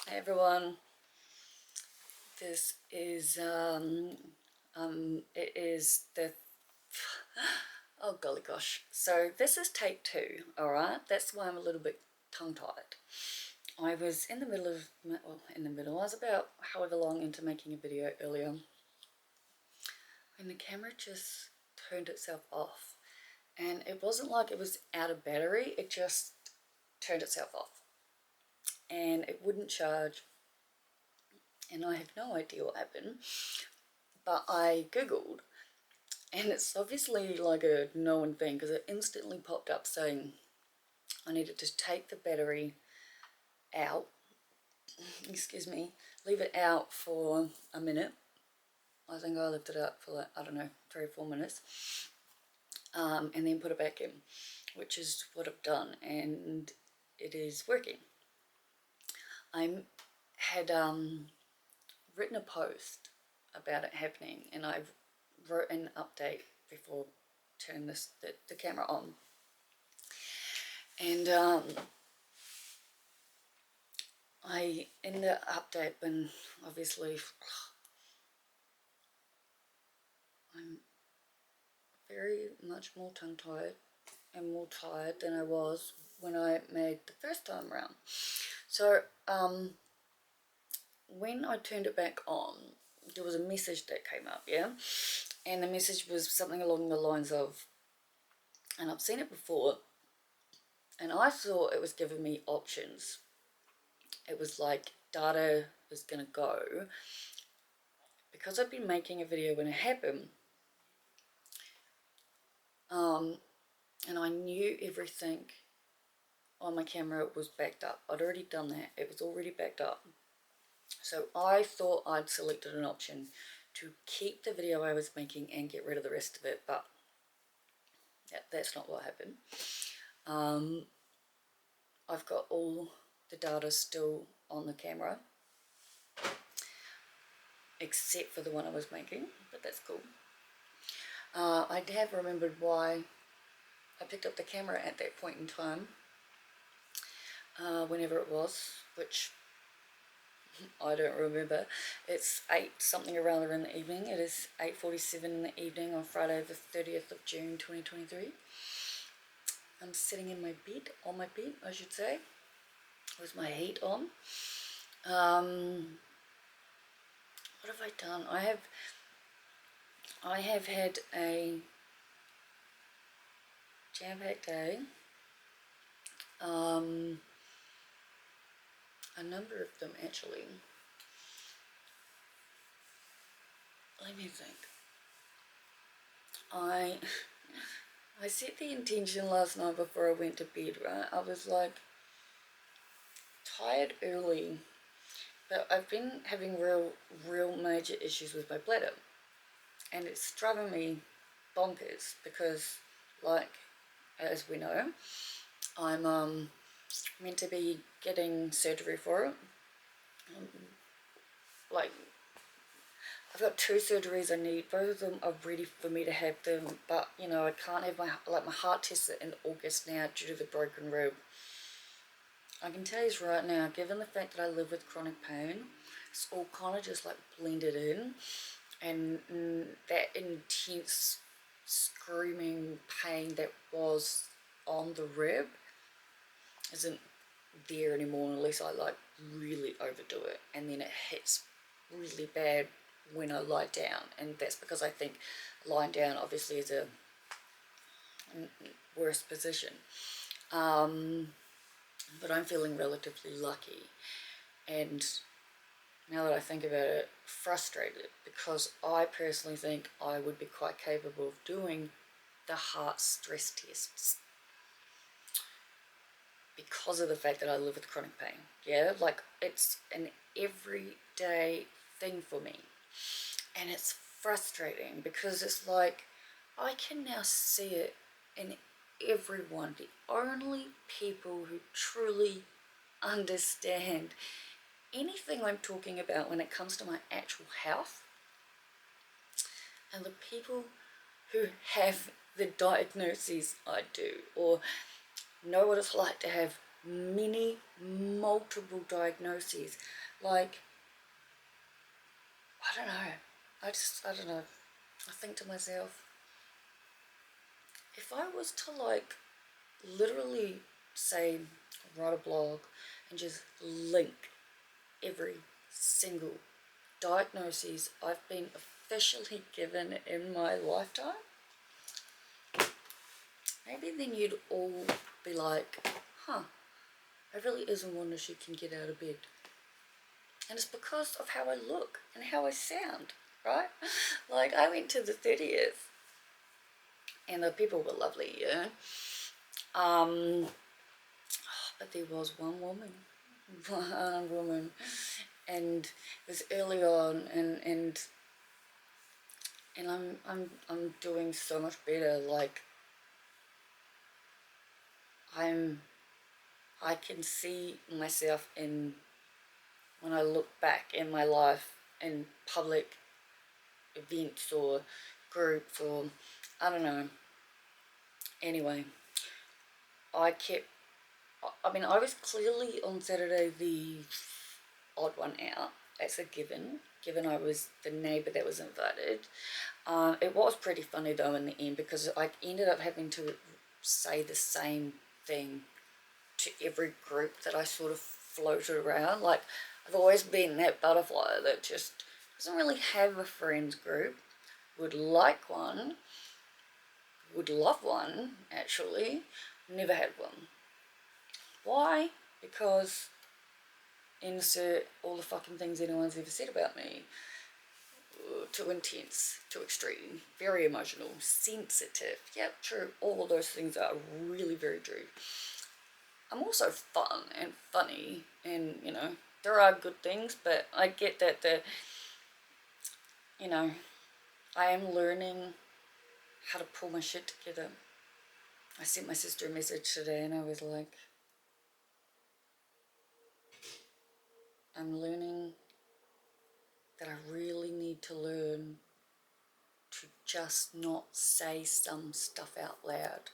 Hey everyone, this is it is the oh golly gosh. So this is take two. All right, that's why I'm a little bit tongue-tied. I was in the middle of I was about however long into making a video earlier, and the camera just turned itself off, and it wasn't like it was out of battery. It just turned itself off, and it wouldn't charge. And I have no idea what happened, but I googled, and it's obviously like a known thing because it instantly popped up saying I needed to take the battery out, excuse me, leave it out for a minute. I think I left it out for like, I don't know, 3 or 4 minutes, and then put it back in, which is what I've done, and it is working. I had written a post about it happening, and I wrote an update before turning the camera on, and in the update, when obviously I'm very much more tongue-tied and more tired than I was when I made the first time around. So when I turned it back on, there was a message that came up, yeah, and the message was something along the lines of, and I've seen it before, and I thought it was giving me options. It was like data was gonna go because I've been making a video when it happened, and I knew everything on my camera was backed up. I'd already done that. It was already backed up. So I thought I'd selected an option to keep the video I was making and get rid of the rest of it, but that's not what happened. I've got all the data still on the camera, except for the one I was making, but that's cool. I have remembered why I picked up the camera at that point in time, whenever it was, which I don't remember. It's 8 something around in the evening. It is 8:47 in the evening on Friday the 30th of June 2023. I'm sitting in my bed, on my bed I should say, with my heat on. What have I done? I have had a jam-packed day. A number of them actually. Let me think. I set the intention last night before I went to bed, right? I was like tired early, but I've been having real major issues with my bladder, and it's driving me bonkers because, like, as we know, I'm meant to be getting surgery for it. Like, I've got 2 surgeries I need. Both of them are ready for me to have them, but you know, I can't have my heart tested in August now due to the broken rib. I can tell you right now, given the fact that I live with chronic pain, it's all kind of just like blended in, and that intense screaming pain that was on the rib isn't there anymore unless I like really overdo it, and then it hits really bad when I lie down, and that's because I think lying down obviously is a worse position. But I'm feeling relatively lucky, and now that I think about it, frustrated, because I personally think I would be quite capable of doing the heart stress tests because of the fact that I live with chronic pain. Yeah, like, it's an everyday thing for me, and it's frustrating because it's like I can now see it in everyone. The only people who truly understand anything I'm talking about when it comes to my actual health and the people who have the diagnoses I do, or know what it's like to have multiple diagnoses. Like, I don't know. I don't know. I think to myself, if I was to like literally say write a blog and just link every single diagnosis I've been officially given in my lifetime, maybe then you'd all be like, huh, it really is a wonder she can get out of bed. And it's because of how I look and how I sound, right? Like, I went to the 30th and the people were lovely, yeah. But there was one woman, and it was early on, and I'm doing so much better. Like, I can see myself in, when I look back in my life in public events or groups or I don't know. Anyway, I mean, I was clearly on Saturday the odd one out. That's a given I was the neighbour that was invited. It was pretty funny though in the end, because I ended up having to say the same thing to every group that I sort of floated around. Like, I've always been that butterfly that just doesn't really have a friends group, would like one, would love one actually, never had one. Why? Because insert all the fucking things anyone's ever said about me. Too intense, too extreme, very emotional, sensitive. Yep, true. All of those things are really very true. I'm also fun and funny, and you know, there are good things, but I get that you know, I am learning how to pull my shit together. I sent my sister a message today and I was like, I'm learning that I really need to learn to just not say some stuff out loud.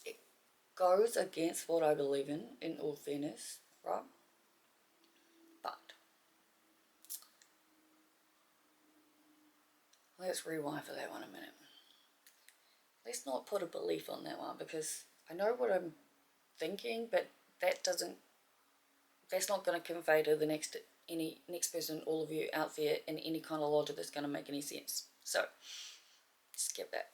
It goes against what I believe in all fairness, right? But let's rewind for that one a minute. Let's not put a belief on that one, because I know what I'm thinking, but that's not going to convey to the next person, all of you out there, in any kind of logic that's going to make any sense. So skip that.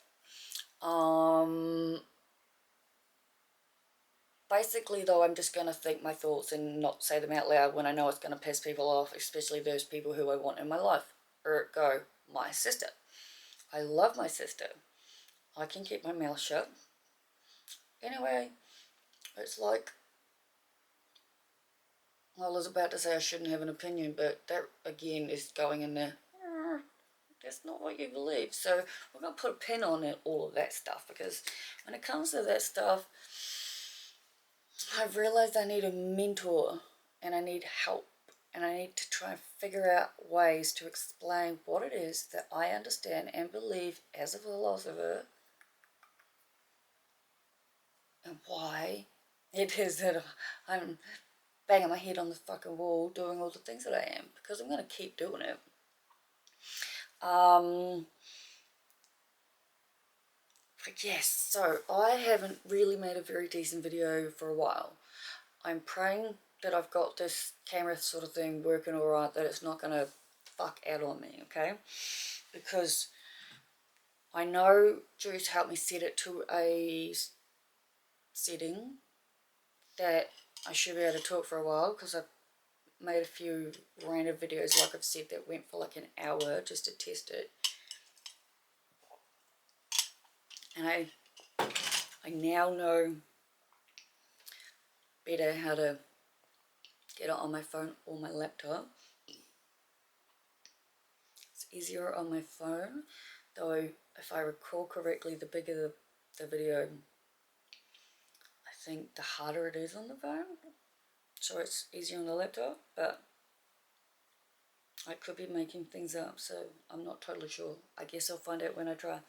Basically though, I'm just going to think my thoughts and not say them out loud when I know it's going to piss people off, especially those people who I want in my life. Ergo, my sister. I love my sister. I can keep my mouth shut. Anyway, it's like, well, I was about to say I shouldn't have an opinion, but that again is going in there. That's not what you believe. So we're going to put a pin on it, all of that stuff, because when it comes to that stuff, I've realized I need a mentor and I need help, and I need to try and figure out ways to explain what it is that I understand and believe as a philosopher, and why it is that I'm banging my head on the fucking wall doing all the things that I am, because I'm going to keep doing it. But yes, so I haven't really made a very decent video for a while. I'm praying that I've got this camera sort of thing working alright, that it's not going to fuck out on me, okay? Because I know Juice helped me set it to a setting that I should be able to talk for a while, because I've made a few random videos, like I've said, that went for like an hour just to test it. And I now know better how to get it on my phone or my laptop. It's easier on my phone, though if I recall correctly, the bigger the video, I think the harder it is on the phone. So it's easier on the laptop, but I could be making things up, so I'm not totally sure. I guess I'll find out when I try.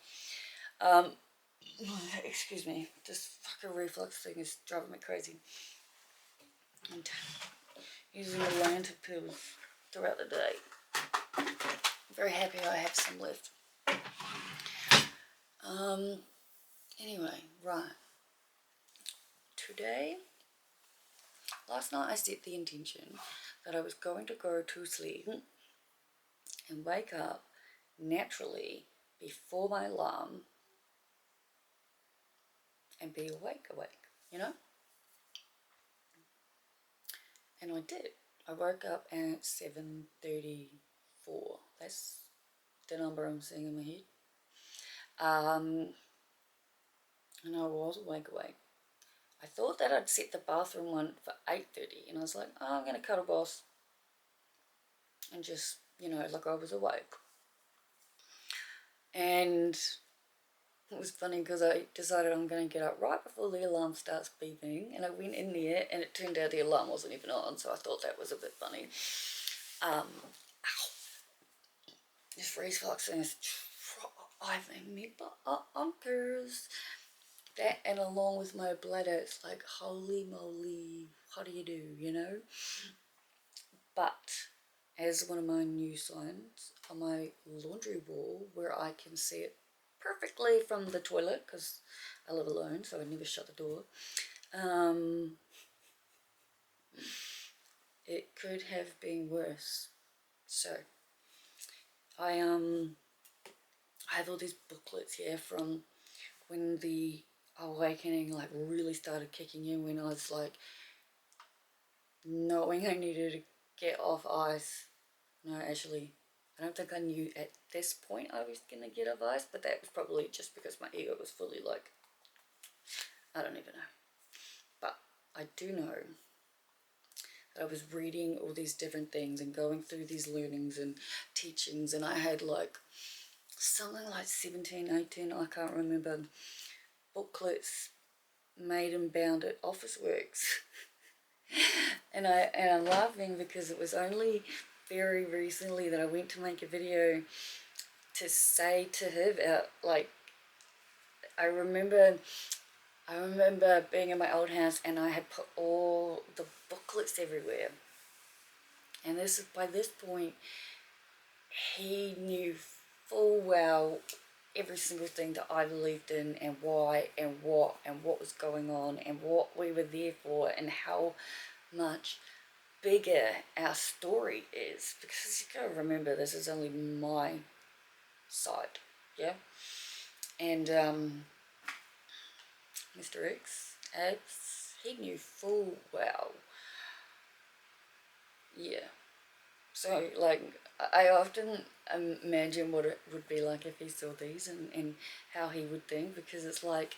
Excuse me, this fucking reflux thing is driving me crazy. And using the Lanta pills throughout the day. I'm very happy I have some left. Anyway, right. Today, last night I set the intention that I was going to go to sleep and wake up naturally before my alarm and be awake, you know? And I did. I woke up at 7:34. That's the number I'm seeing in my head. And I was awake. I thought that I'd set the bathroom one for 8:30, and I was like, oh, I'm going to cuddle boss and just, like I was awake. And it was funny because I decided I'm going to get up right before the alarm starts beeping, and I went in there and it turned out the alarm wasn't even on, so I thought that was a bit funny. Ow. This reflux thing is driving me bonkers. That, and along with my bladder, it's like, holy moly, what do you do, But as one of my new signs on my laundry wall, where I can see it perfectly from the toilet, because I live alone, so I never shut the door, it could have been worse. So I have all these booklets here from when the awakening like really started kicking in, when I was like knowing I needed to get off ice. No, actually, I don't think I knew at this point I was gonna get off ice, but that was probably just because my ego was fully like, I don't even know. But I do know that I was reading all these different things and going through these learnings and teachings, and I had like something like 17, 18, I can't remember, booklets made and bound at Officeworks. and I'm laughing because it was only very recently that I went to make a video to say to him, like, I remember being in my old house and I had put all the booklets everywhere, and by this point he knew full well every single thing that I believed in, and why, and what was going on, and what we were there for, and how much bigger our story is, because you gotta remember this is only my side, yeah. And Mr. X, he knew full well, yeah. So like I often imagine what it would be like if he saw these, and how he would think, because it's like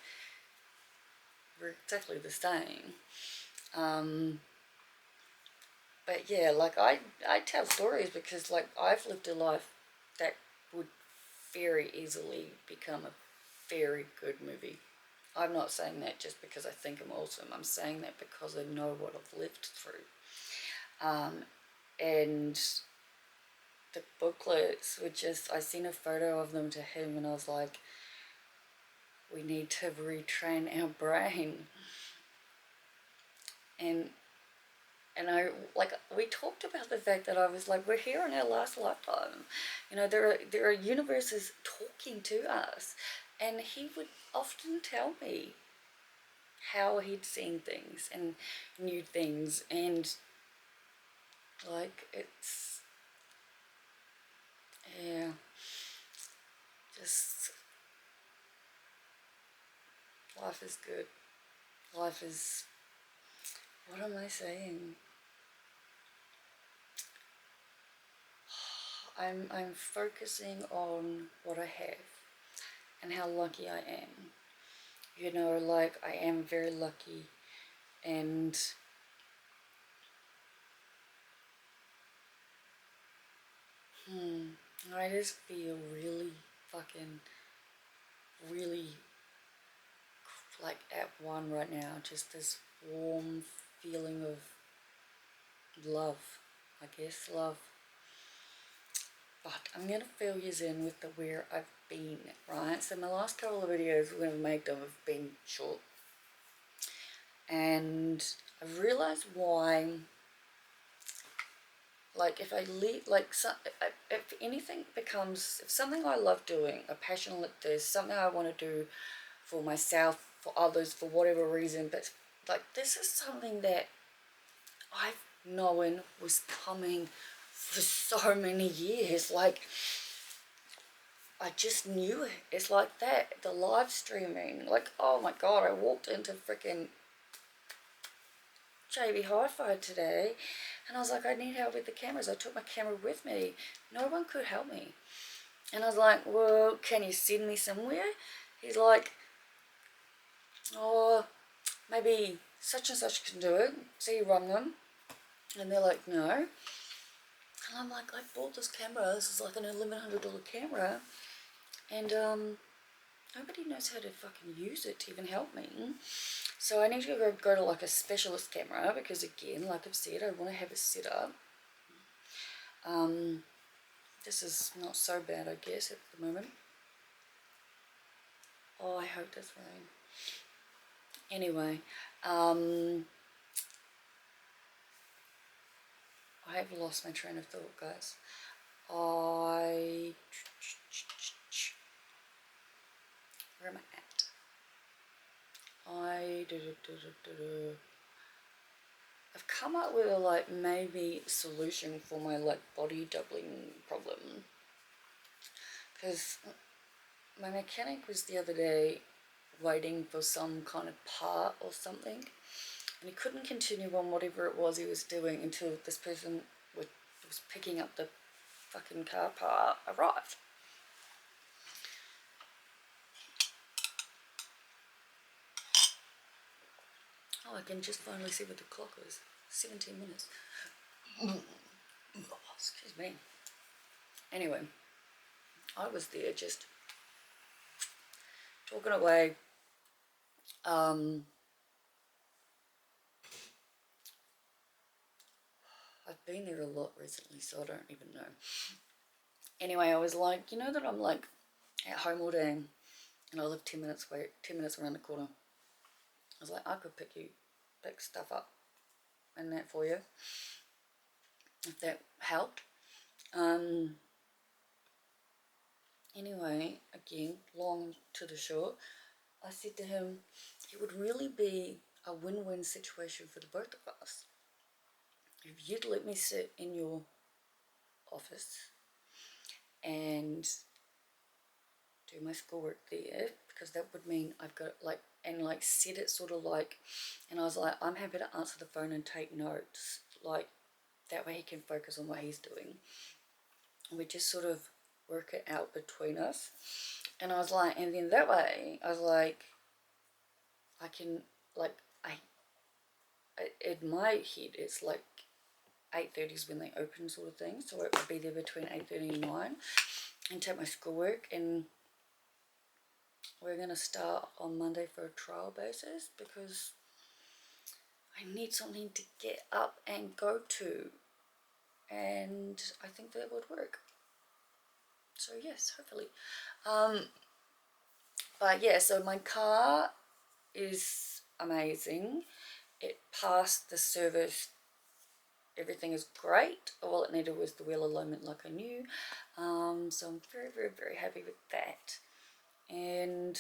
we're exactly the same. But yeah, like I tell stories because like I've lived a life that would very easily become a very good movie. I'm not saying that just because I think I'm awesome. I'm saying that because I know what I've lived through. And the booklets were just, I seen a photo of them to him and I was like, we need to retrain our brain. And I, like, we talked about the fact that I was like, we're here in our last lifetime. There are universes talking to us. And he would often tell me how he'd seen things and knew things. And, like, it's, yeah, just, life is good. Life is, what am I saying? I'm focusing on what I have and how lucky I am. Like, I am very lucky, and I just feel really fucking, really like at one right now. Just this warm feeling of love, I guess, love. but I'm going to fill you in with the where I've been, right? So my last couple of videos we're going to make them have been short, and I've realized why. Like if I leave, like if anything becomes, if something I love doing, a passion like this, something I want to do for myself, for others, for whatever reason, but like this is something that I've known was coming for so many years. Like I just knew it. It's like that, the live streaming. Like, oh my god, I walked into freaking JB Hi-Fi today and I was like, I need help with the cameras. I took my camera with me. No one could help me. And I was like, well, can you send me somewhere? He's like, oh, maybe such and such can do it. So you rung them and they're like, no. And I'm like, I bought this camera. This is like an $1,100 camera. And nobody knows how to fucking use it to even help me. So I need to go to like a specialist camera because again, like I've said, I want to have it set up. This is not so bad, I guess, at the moment. Oh, I hope that's rain. Anyway, I have lost my train of thought, guys. Where am I at? I've come up with a like maybe solution for my like body doubling problem, because my mechanic was the other day waiting for some kind of part or something, and he couldn't continue on whatever it was he was doing until this person was picking up the fucking car part arrived. Oh, I can just finally see what the clock was. 17 minutes. Oh, excuse me. Anyway, I was there just talking away. I've been there a lot recently, so I don't even know. Anyway, I was like, you know that I'm like at home all day and I live 10 minutes away, 10 minutes around the corner. I was like, I could pick stuff up and that for you, if that helped. Anyway, again, long to the short, I said to him, it would really be a win-win situation for the both of us if you'd let me sit in your office and do my schoolwork there, because that would mean I've got like, and like set it sort of like, and I was like, I'm happy to answer the phone and take notes, like that way he can focus on what he's doing. And we just sort of work it out between us. And I was like, and then that way I was like, I can like, in my head it's like 8:30 is when they open sort of thing, so it would be there between 8:30 and 9 and take my schoolwork. And we're going to start on Monday for a trial basis because I need something to get up and go to, and I think that would work. So yes, hopefully. But yeah, so my car is amazing. It passed the service. Everything is great. All it needed was the wheel alignment like I knew. So I'm very, very, very happy with that. And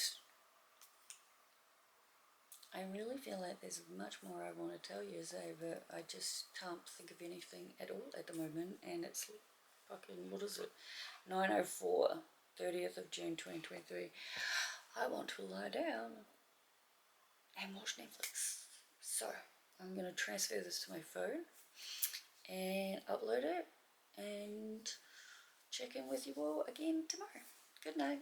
I really feel like there's much more I want to tell you, but I just can't think of anything at all at the moment. And it's fucking, what is it? 9:04, 30th of June 2023. I want to lie down and watch Netflix. So I'm going to transfer this to my phone and upload it and check in with you all again tomorrow. Good night.